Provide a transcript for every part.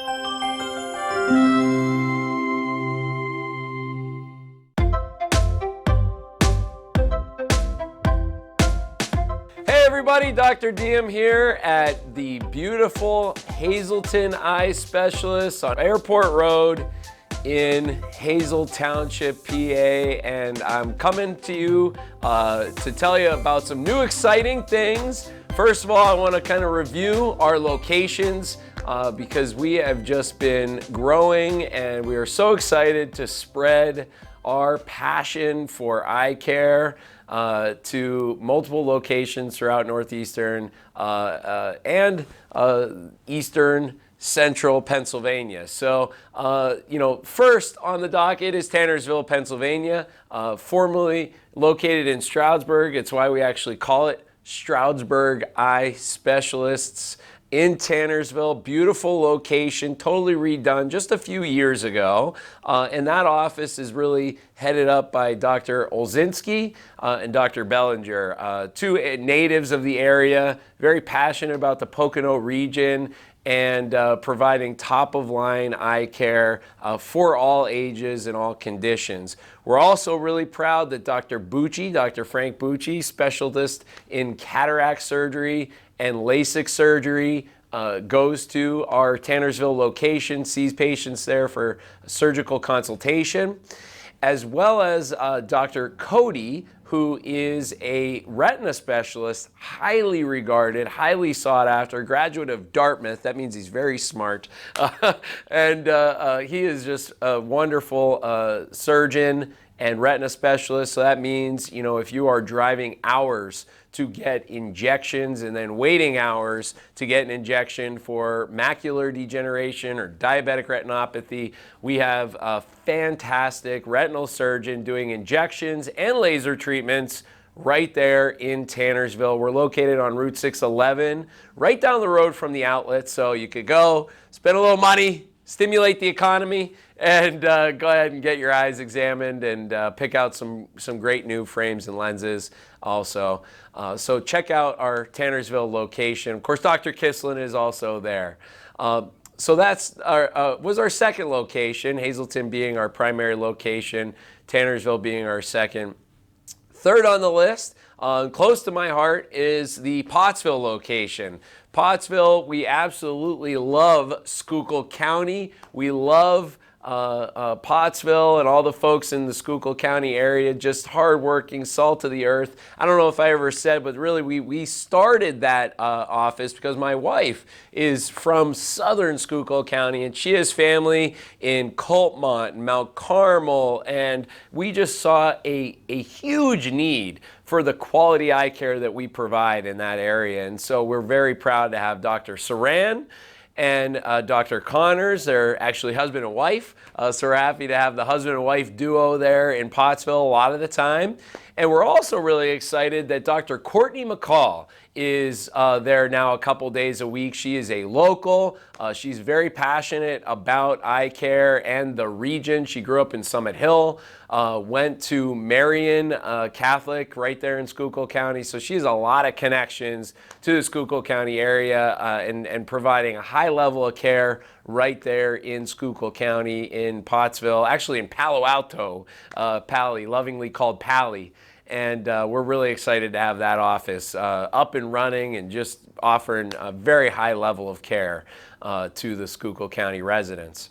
Hey everybody, Dr. Deom here at the beautiful Hazleton Eye Specialists on Airport Road in Hazel Township, PA, and I'm coming to you to tell you about some new exciting things. First of all, I want to kind of review our locations because we have just been growing and we are so excited to spread our passion for eye care to multiple locations throughout northeastern and eastern central Pennsylvania. So, first on the docket is Tannersville, Pennsylvania, formerly located in Stroudsburg. It's why we actually call it Stroudsburg Eye Specialists in Tannersville. Beautiful location, totally redone just a few years ago. And that office is really headed up by Dr. Olzinski and Dr. Bellinger, two natives of the area, very passionate about the Pocono region and providing top-of-line eye care for all ages and all conditions. We're also really proud that Dr. Bucci, Dr. Frank Bucci, specialist in cataract surgery and LASIK surgery, goes to our Tannersville location, sees patients there for surgical consultation, as well as Dr. Cody, who is a retina specialist, highly regarded, highly sought after, graduate of Dartmouth. That means he's very smart. And he is just a wonderful surgeon and retina specialist. So that means, if you are driving hours to get injections and then waiting hours to get an injection for macular degeneration or diabetic retinopathy, we have a fantastic retinal surgeon doing injections and laser treatments right there in Tannersville. We're located on Route 611, right down the road from the outlet, so you could go spend a little money, stimulate the economy, and go ahead and get your eyes examined and pick out some great new frames and lenses also. So check out our Tannersville location. Of course, Dr. Kislin is also there. So that's was our second location, Hazleton being our primary location, Tannersville being our second. Third on the list, close to my heart, is the Pottsville location. Pottsville, we absolutely love Schuylkill County. We love Pottsville and all the folks in the Schuylkill County area, just hardworking, salt of the earth. I don't know if I ever said, but really we started that office because my wife is from southern Schuylkill County and she has family in Coltmont and Mount Carmel, and we just saw a huge need for the quality eye care that we provide in that area. And so we're very proud to have Dr. Saran and Dr. Connors. They're actually husband and wife. So we're happy to have the husband and wife duo there in Pottsville a lot of the time. And we're also really excited that Dr. Courtney McCall is there now a couple days a week. She is a local. She's very passionate about eye care and the region. She grew up in Summit Hill, went to Marion Catholic right there in Schuylkill County. So she has a lot of connections to the Schuylkill County area and providing a high level of care right there in Schuylkill County, in Pottsville, actually in Palo Alto, Pally, lovingly called Pally. And we're really excited to have that office up and running and just offering a very high level of care to the Schuylkill County residents.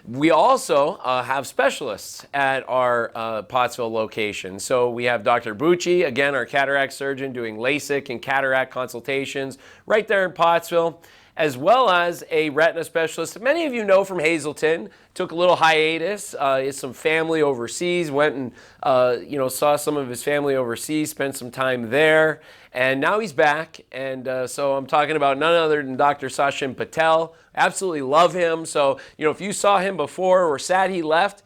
We also have specialists at our Pottsville location. So we have Dr. Bucci, again, our cataract surgeon, doing LASIK and cataract consultations right there in Pottsville, as well as a retina specialist that many of you know from Hazleton. Took a little hiatus, some family overseas, went and saw some of his family overseas, spent some time there, and now he's back. And so I'm talking about none other than Dr. Sachin Patel. Absolutely love him. So if you saw him before or sad he left,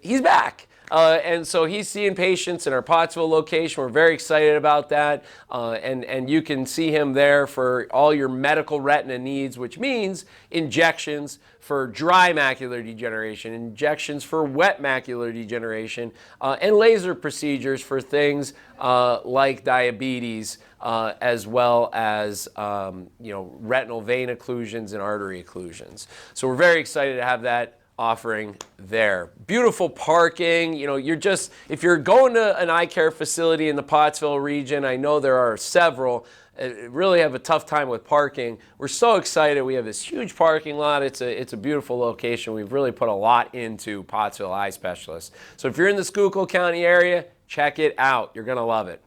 he's back. And so he's seeing patients in our Pottsville location. We're very excited about that. And you can see him there for all your medical retina needs, which means injections for dry macular degeneration, injections for wet macular degeneration, and laser procedures for things like diabetes, as well as retinal vein occlusions and artery occlusions. So we're very excited to have that offering there. Beautiful parking. If you're going to an eye care facility in the Pottsville region, I know there are several, really have a tough time with parking. We're so excited. We have this huge parking lot. It's a beautiful location. We've really put a lot into Pottsville Eye Specialists. So if you're in the Schuylkill County area, check it out. You're going to love it.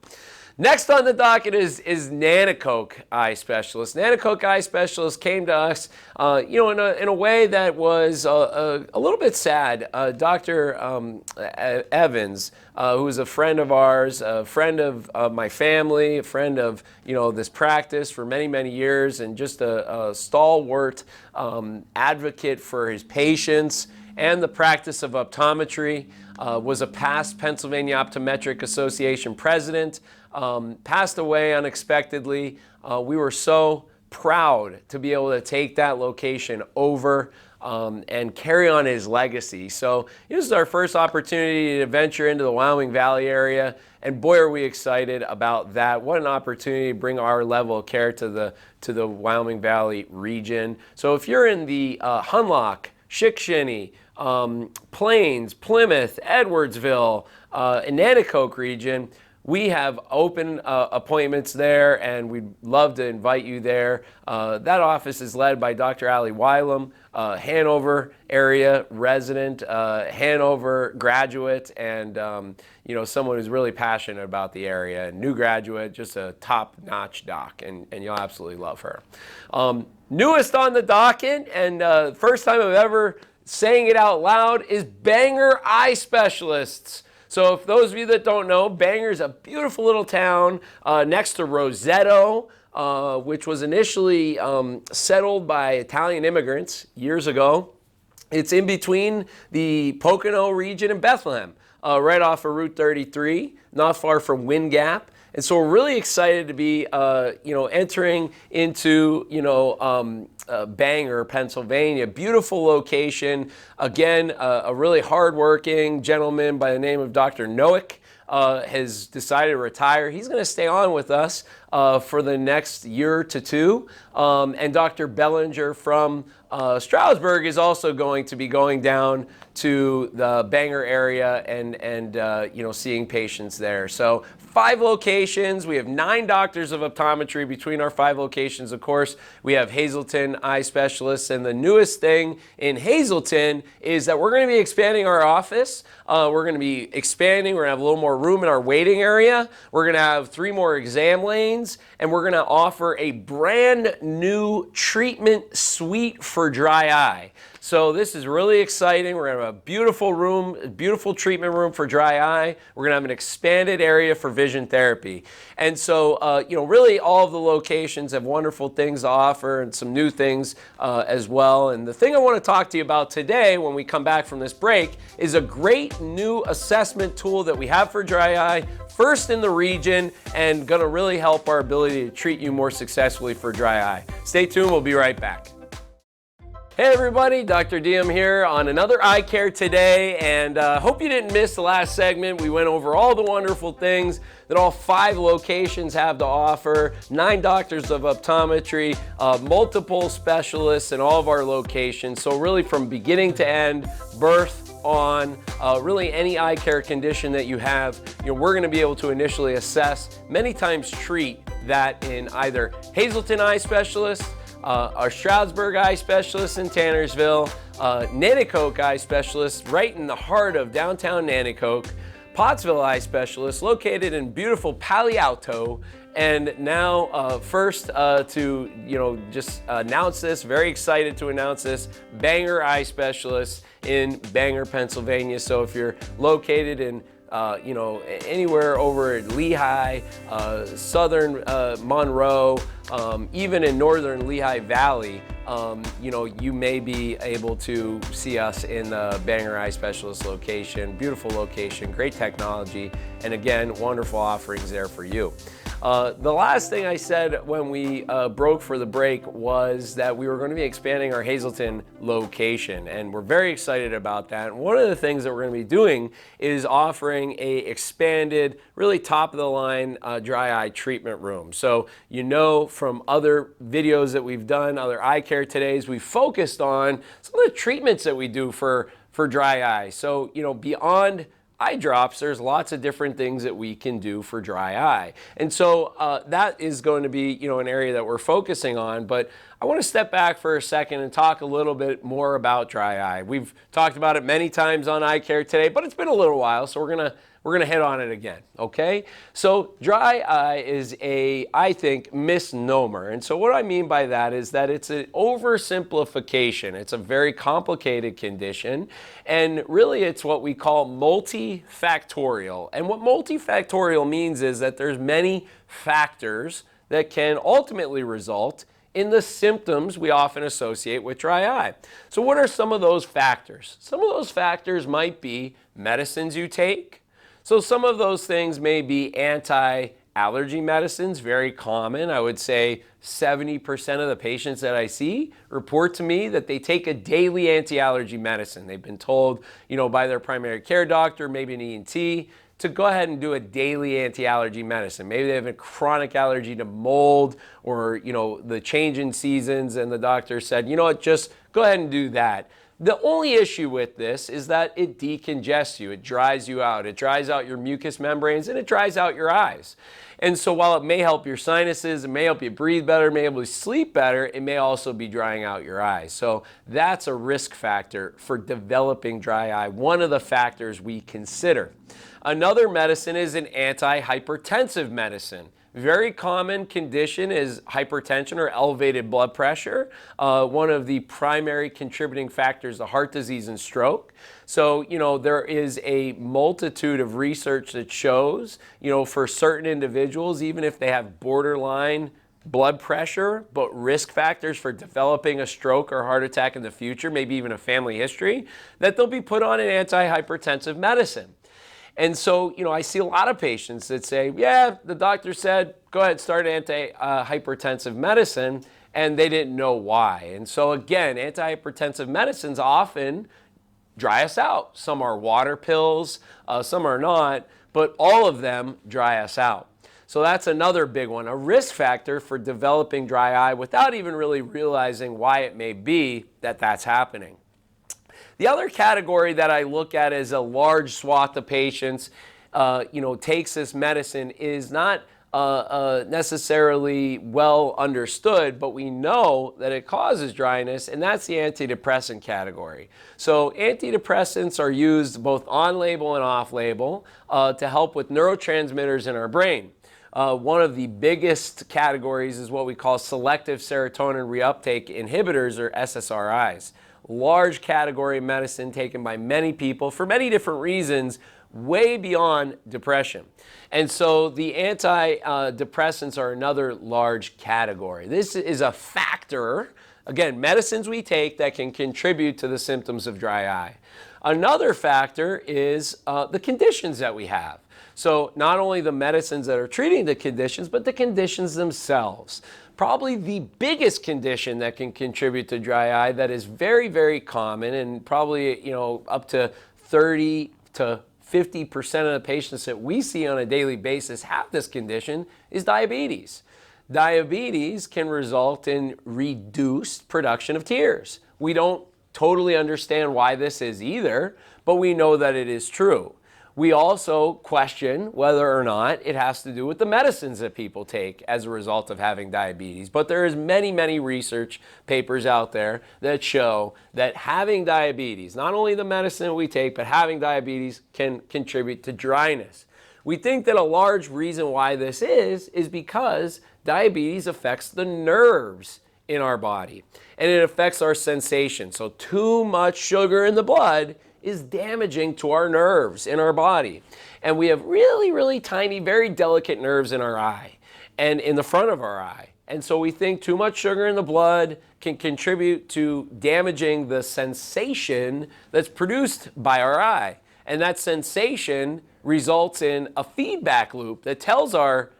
Next on the docket is Nanticoke Eye Specialists. Nanticoke Eye Specialists came to us, in a way that was a little bit sad. Dr. Evans, who is a friend of ours, a friend of my family, a friend of this practice for many, many years, and just a stalwart advocate for his patients and the practice of optometry. Was a past Pennsylvania Optometric Association president, passed away unexpectedly. We were so proud to be able to take that location over and carry on his legacy. So this is our first opportunity to venture into the Wyoming Valley area, and boy are we excited about that. What an opportunity to bring our level of care to the Wyoming Valley region. So if you're in the Hunlock, Chickasha, Plains, Plymouth, Edwardsville, and Nanticoke region, we have open appointments there, and we'd love to invite you there. That office is led by Dr. Ali Wylam, Hanover area resident, Hanover graduate, and someone who's really passionate about the area. New graduate, just a top-notch doc, and you'll absolutely love her. Newest on the docket, and first time I've ever saying it out loud, is Bangor Eye Specialists. So if those of you that don't know, Bangor is a beautiful little town next to Roseto, which was initially settled by Italian immigrants years ago. It's in between the Pocono region and Bethlehem, right off of Route 33, not far from Wind Gap. And so we're really excited to be, entering into, Bangor, Pennsylvania. Beautiful location. Again, a really hardworking gentleman by the name of Dr. Noack has decided to retire. He's going to stay on with us for the next year to two. And Dr. Bellinger from Stroudsburg is also going to be going down to the Bangor area and seeing patients there. So 5 locations. We have 9 doctors of optometry between our 5 locations. Of course, we have Hazleton Eye Specialists, and the newest thing in Hazleton is that we're going to be expanding our office. We're going to be expanding. We're going to have a little more room in our waiting area. We're going to have 3 more exam lanes, and we're going to offer a brand new treatment suite for dry eye. So this is really exciting. We're going to have a beautiful room, a beautiful treatment room for dry eye. We're going to have an expanded area for vision therapy. And so, really all of the locations have wonderful things to offer and some new things as well. And the thing I want to talk to you about today when we come back from this break is a great new assessment tool that we have for dry eye, first in the region, and going to really help our ability to treat you more successfully for dry eye. Stay tuned. We'll be right back. Hey everybody, Dr. Deom here on another eye care today, and hope you didn't miss the last segment. We went over all the wonderful things that all 5 locations have to offer, 9 doctors of optometry, multiple specialists in all of our locations. So really from beginning to end, birth on, really any eye care condition that you have, we're going to be able to initially assess, many times treat that in either Hazleton Eye Specialists, our Stroudsburg Eye Specialists in Tannersville, Nanticoke Eye Specialists right in the heart of downtown Nanticoke, Pottsville Eye Specialists located in beautiful Palo Alto, and now first to just announce this, very excited to announce this, Bangor Eye Specialists in Bangor, Pennsylvania. So if you're located in anywhere over at Lehigh, southern Monroe, even in northern Lehigh Valley, you may be able to see us in the Banger Eye Specialist location. Beautiful location, great technology, and again, wonderful offerings there for you. The last thing I said when we broke for the break was that we were going to be expanding our Hazleton location, and we're very excited about that. And one of the things that we're going to be doing is offering a expanded, really top-of-the-line dry eye treatment room. So from other videos that we've done, other eye care todays, we focused on some of the treatments that we do for dry eye. So, beyond eye drops, there's lots of different things that we can do for dry eye. And so that is going to be, an area that we're focusing on. But I want to step back for a second and talk a little bit more about dry eye. We've talked about it many times on Eye Care today, but it's been a little while, so we're gonna hit on it again, okay? So dry eye is I think, misnomer. And so what I mean by that is that it's an oversimplification. It's a very complicated condition, and really it's what we call multifactorial. And what multifactorial means is that there's many factors that can ultimately result in the symptoms we often associate with dry eye. So what are some of those factors? Some of those factors might be medicines you take. So some of those things may be anti-allergy medicines, very common. I would say 70% of the patients that I see report to me that they take a daily anti-allergy medicine. They've been told, by their primary care doctor, maybe an ENT, to go ahead and do a daily anti-allergy medicine. Maybe they have a chronic allergy to mold or, the change in seasons, and the doctor said, just go ahead and do that. The only issue with this is that it decongests you, it dries you out, it dries out your mucous membranes, and it dries out your eyes. And so while it may help your sinuses, it may help you breathe better, it may help you sleep better, it may also be drying out your eyes. So that's a risk factor for developing dry eye, one of the factors we consider. Another medicine is an antihypertensive medicine. Very common condition is hypertension or elevated blood pressure. One of the primary contributing factors to heart disease and stroke. So, there is a multitude of research that shows, for certain individuals, even if they have borderline blood pressure, but risk factors for developing a stroke or heart attack in the future, maybe even a family history, that they'll be put on an antihypertensive medicine. And so, I see a lot of patients that say, yeah, the doctor said, go ahead, start antihypertensive medicine, and they didn't know why. And so again, antihypertensive medicines often dry us out. Some are water pills, some are not, but all of them dry us out. So that's another big one, a risk factor for developing dry eye without even really realizing why it may be that that's happening. The other category that I look at as a large swath of patients, takes this medicine is not necessarily well understood, but we know that it causes dryness, and that's the antidepressant category. So antidepressants are used both on-label and off-label to help with neurotransmitters in our brain. One of the biggest categories is what we call selective serotonin reuptake inhibitors, or SSRIs. Large category of medicine taken by many people for many different reasons, way beyond depression. And so the antidepressants are another large category. This is a factor, again, medicines we take that can contribute to the symptoms of dry eye. Another factor is the conditions that we have. So not only the medicines that are treating the conditions, but the conditions themselves. Probably the biggest condition that can contribute to dry eye that is very, very common, and probably, up to 30 to 50% of the patients that we see on a daily basis have this condition, is diabetes. Diabetes can result in reduced production of tears. We don't totally understand why this is either, but we know that it is true. We also question whether or not it has to do with the medicines that people take as a result of having diabetes. But there is many, many research papers out there that show that having diabetes, not only the medicine we take, but having diabetes can contribute to dryness. We think that a large reason why this is because diabetes affects the nerves in our body, and it affects our sensation. So too much sugar in the blood is damaging to our nerves in our body. And we have really, really tiny, very delicate nerves in our eye and in the front of our eye. And so we think too much sugar in the blood can contribute to damaging the sensation that's produced by our eye. And that sensation results in a feedback loop that tells our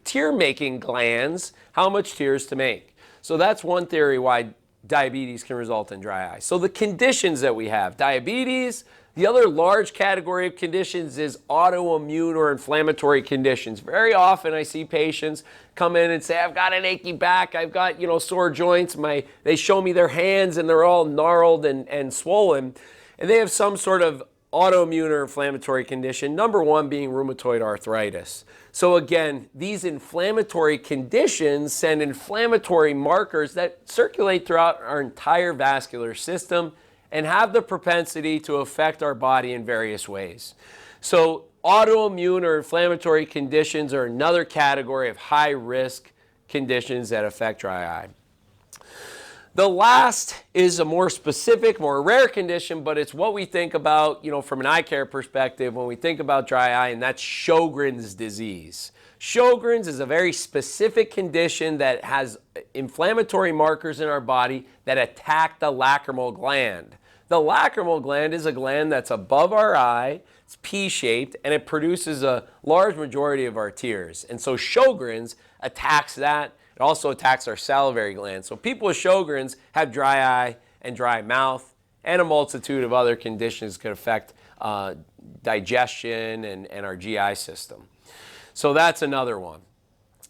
tear-making glands how much tears to make. So that's one theory why diabetes can result in dry eye. So the conditions that we have, diabetes, the other large category of conditions is autoimmune or inflammatory conditions. Very often I see patients come in and say, I've got an achy back, I've got, sore joints, they show me their hands and they're all gnarled and swollen, and they have some sort of autoimmune or inflammatory condition, number one being rheumatoid arthritis. So again, these inflammatory conditions send inflammatory markers that circulate throughout our entire vascular system and have the propensity to affect our body in various ways. So autoimmune or inflammatory conditions are another category of high-risk conditions that affect dry eye. The last is a more specific, more rare condition, but it's what we think about, from an eye care perspective when we think about dry eye, and that's Sjogren's disease. Sjogren's is a very specific condition that has inflammatory markers in our body that attack the lacrimal gland. The lacrimal gland is a gland that's above our eye, it's P-shaped, and it produces a large majority of our tears. And so Sjogren's attacks that. It also attacks our salivary gland. So people with Sjogren's have dry eye and dry mouth, and a multitude of other conditions could affect digestion and our GI system. So that's another one.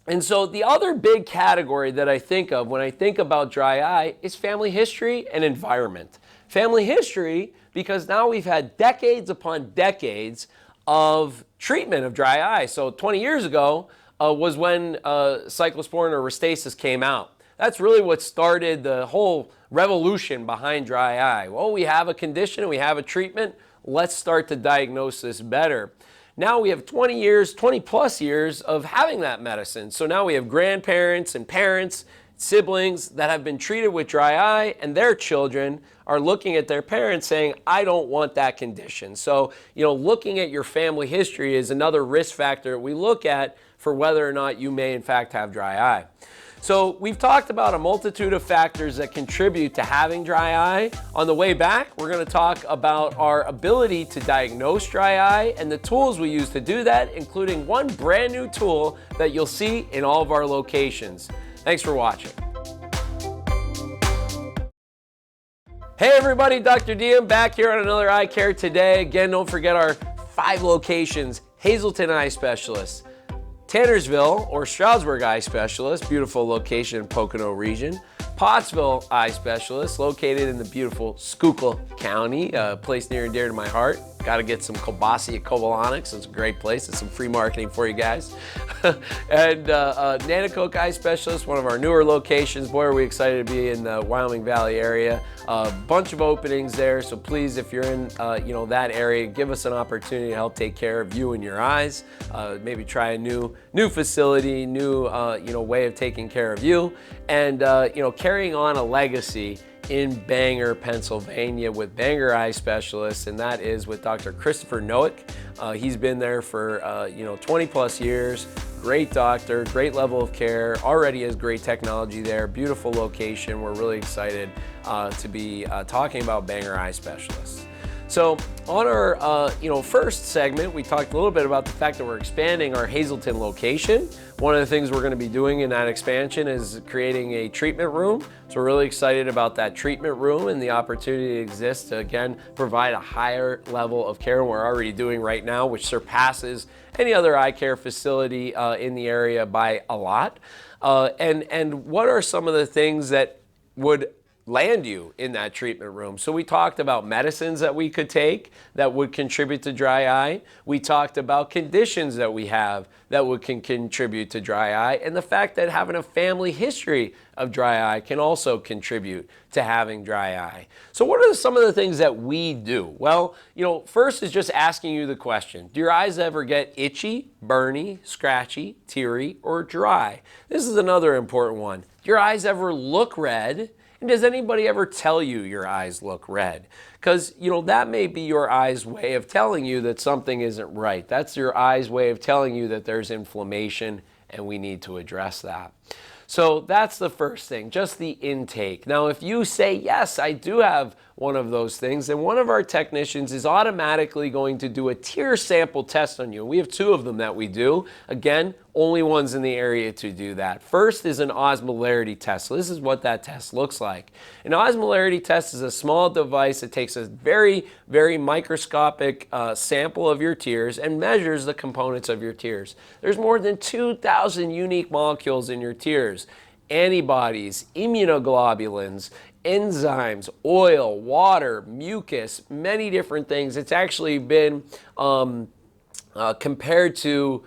And so the other big category that I think of when I think about dry eye is family history and environment. Family history, because now we've had decades upon decades of treatment of dry eye. So 20 years ago was when cyclosporin or Restasis came out. That's really what started the whole revolution behind dry eye. Well, we have a condition, we have a treatment, let's start to diagnose this better. Now we have 20 plus years of having that medicine. So now we have grandparents and parents, siblings that have been treated with dry eye, and their children are looking at their parents saying, I don't want that condition. So, looking at your family history is another risk factor we look at for whether or not you may in fact have dry eye. So we've talked about a multitude of factors that contribute to having dry eye. On the way back, we're going to talk about our ability to diagnose dry eye and the tools we use to do that, including one brand new tool that you'll see in all of our locations. Thanks for watching. Hey everybody, Dr. Deom back here on another Eye Care today. Again, don't forget our 5 locations: Hazleton Eye Specialists, Tannersville or Stroudsburg Eye Specialists, beautiful location in Pocono region. Pottsville Eye Specialists, located in the beautiful Schuylkill County, a place near and dear to my heart. Got to get some kielbasa at Kobolonics. It's a great place. It's some free marketing for you guys. And Nanticoke Eye Specialists, one of our newer locations. Boy, are we excited to be in the Wyoming Valley area. A bunch of openings there, so please, if you're in that area, give us an opportunity to help take care of you and your eyes. Maybe try a new facility, new way of taking care of you, and carrying on a legacy in Bangor, Pennsylvania with Bangor Eye Specialists, and that is with Dr. Christopher Noack. He's been there for 20 plus years. Great doctor, great level of care, already has great technology there, beautiful location. We're really excited to be talking about Bangor Eye Specialists. So on our first segment, we talked a little bit about the fact that we're expanding our Hazleton location. One of the things we're going to be doing in that expansion is creating a treatment room. So we're really excited about that treatment room and the opportunity that exists to, again, provide a higher level of care we're already doing right now, which surpasses any other eye care facility in the area by a lot. And what are some of the things that would land you in that treatment room? So we talked about medicines that we could take that would contribute to dry eye. We talked about conditions that we have that can contribute to dry eye, and the fact that having a family history of dry eye can also contribute to having dry eye. So what are some of the things that we do? Well, first is just asking you the question, do your eyes ever get itchy, burny, scratchy, teary, or dry? This is another important one. Do your eyes ever look red? And does anybody ever tell you your eyes look red? Because, that may be your eye's way of telling you that something isn't right. That's your eye's way of telling you that there's inflammation and we need to address that. So that's the first thing, just the intake. Now, if you say, yes, I do have one of those things, then one of our technicians is automatically going to do a tear sample test on you. We have 2 of them that we do. Again, only ones in the area to do that. First is an osmolarity test. So this is what that test looks like. An osmolarity test is a small device that takes a very, very microscopic sample of your tears and measures the components of your tears. There's more than 2,000 unique molecules in your tears. Antibodies, immunoglobulins, enzymes, oil, water, mucus, many different things. It's actually been compared to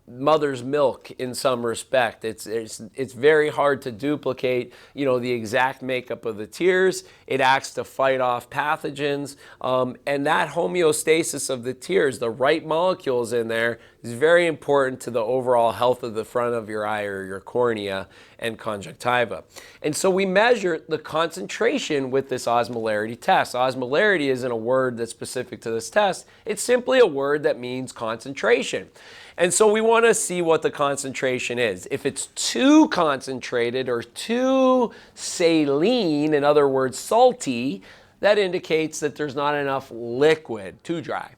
mother's milk in some respect. It's very hard to duplicate, the exact makeup of the tears. It acts to fight off pathogens, and that homeostasis of the tears, the right molecules in there, is very important to the overall health of the front of your eye or your cornea and conjunctiva. And so we measure the concentration with this osmolarity test. Osmolarity isn't a word that's specific to this test. It's simply a word that means concentration. And so we want to see what the concentration is. If it's too concentrated or too saline, in other words, salty, that indicates that there's not enough liquid, too dry.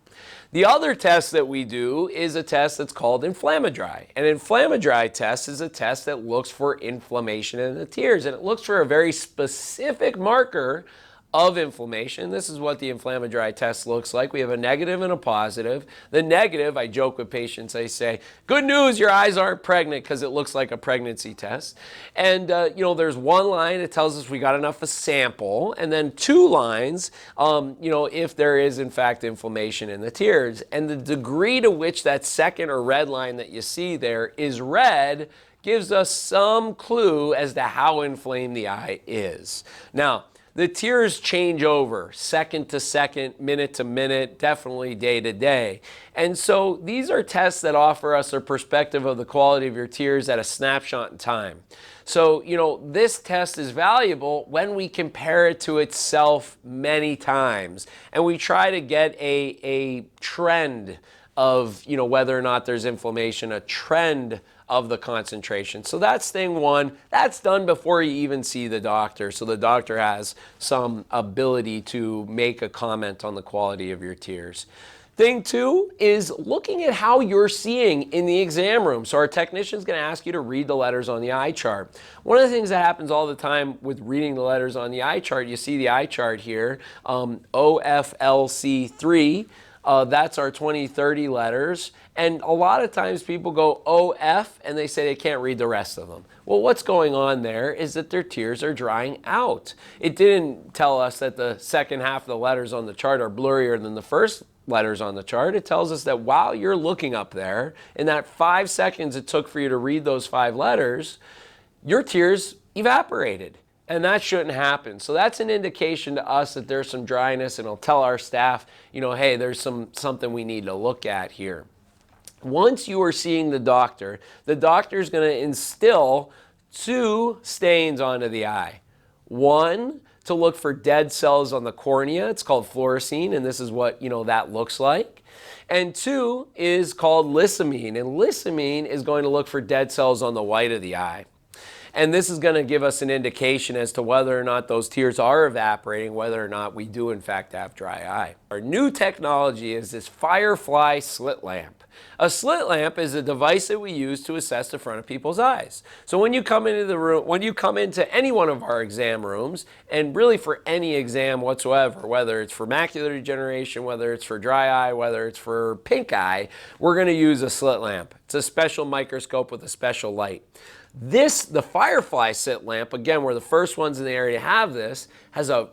The other test that we do is a test that's called inflammadry. An inflammadry test is a test that looks for inflammation in the tears, and it looks for a very specific marker of inflammation. This is what the inflammadry test looks like. We have a negative and a positive. The negative, I joke with patients, I say, good news, your eyes aren't pregnant, because it looks like a pregnancy test. And, there's one line that tells us we got enough of a sample, and then 2 lines, if there is, in fact, inflammation in the tears. And the degree to which that second or red line that you see there is red gives us some clue as to how inflamed the eye is. Now, the tears change over second to second, minute to minute, definitely day to day. And so these are tests that offer us a perspective of the quality of your tears at a snapshot in time. So, this test is valuable when we compare it to itself many times. And we try to get a trend of, whether or not there's inflammation, a trend of the concentration. So that's thing 1. That's done before you even see the doctor. So the doctor has some ability to make a comment on the quality of your tears. Thing 2 is looking at how you're seeing in the exam room. So our technician's going to ask you to read the letters on the eye chart. One of the things that happens all the time with reading the letters on the eye chart, you see the eye chart here, OFLC3. That's our 20/30 letters. And a lot of times people go OF and they say they can't read the rest of them. Well, what's going on there is that their tears are drying out. It didn't tell us that the second half of the letters on the chart are blurrier than the first letters on the chart. It tells us that while you're looking up there, in that 5 seconds it took for you to read those 5 letters, your tears evaporated. And that shouldn't happen. So that's an indication to us that there's some dryness, and it'll tell our staff, hey, there's something we need to look at here. Once you are seeing the doctor is going to instill 2 stains onto the eye. One, to look for dead cells on the cornea. It's called fluorescein, and this is what, that looks like. And 2 is called lissamine, and lissamine is going to look for dead cells on the white of the eye. And this is going to give us an indication as to whether or not those tears are evaporating, whether or not we do in fact have dry eye. Our new technology is this Firefly slit lamp. A slit lamp is a device that we use to assess the front of people's eyes. So when you come into the room, when you come into any one of our exam rooms, and really for any exam whatsoever, whether it's for macular degeneration, whether it's for dry eye, whether it's for pink eye, we're going to use a slit lamp. It's a special microscope with a special light. The Firefly slit lamp, again, we're the first ones in the area to have this, has a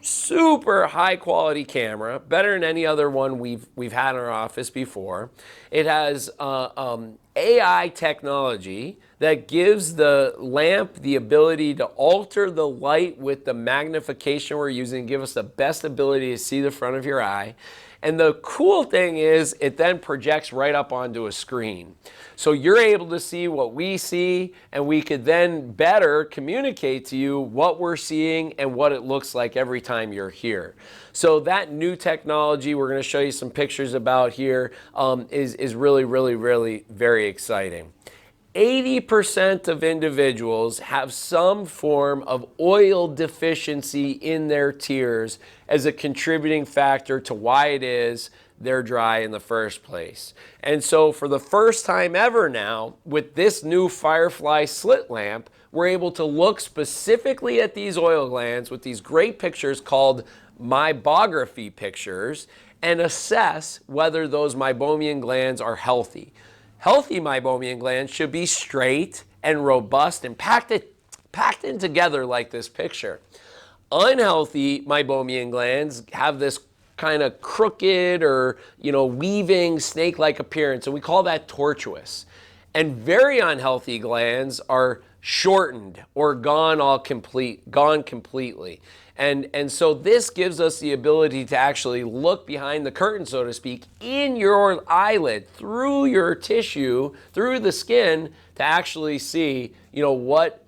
super high quality camera, better than any other one we've had in our office before. It has AI technology that gives the lamp the ability to alter the light with the magnification we're using, give us the best ability to see the front of your eye. And the cool thing is it then projects right up onto a screen. So you're able to see what we see, and we could then better communicate to you what we're seeing and what it looks like every time you're here. So that new technology we're going to show you some pictures about here is really very exciting. 80% of individuals have some form of oil deficiency in their tears as a contributing factor to why it is they're dry in the first place. And so for the first time ever now, with this new Firefly slit lamp, we're able to look specifically at these oil glands with these great pictures called meibography pictures and assess whether those meibomian glands are healthy. Healthy meibomian glands should be straight and robust and packed in together like this picture. Unhealthy meibomian glands have this kind of crooked or weaving snake-like appearance, and we call that tortuous. And very unhealthy glands are shortened or gone completely. And so this gives us the ability to actually look behind the curtain, so to speak, in your eyelid, through your tissue, through the skin, to actually see, what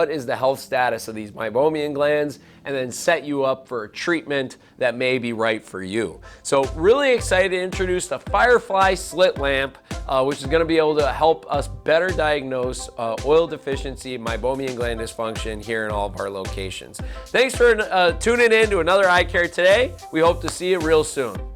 is the health status of these meibomian glands, and then set you up for a treatment that may be right for you. So really excited to introduce the Firefly slit lamp, which is going to be able to help us better diagnose oil deficiency, meibomian gland dysfunction here in all of our locations. Thanks for tuning in to another Eyecare today. We hope to see you real soon.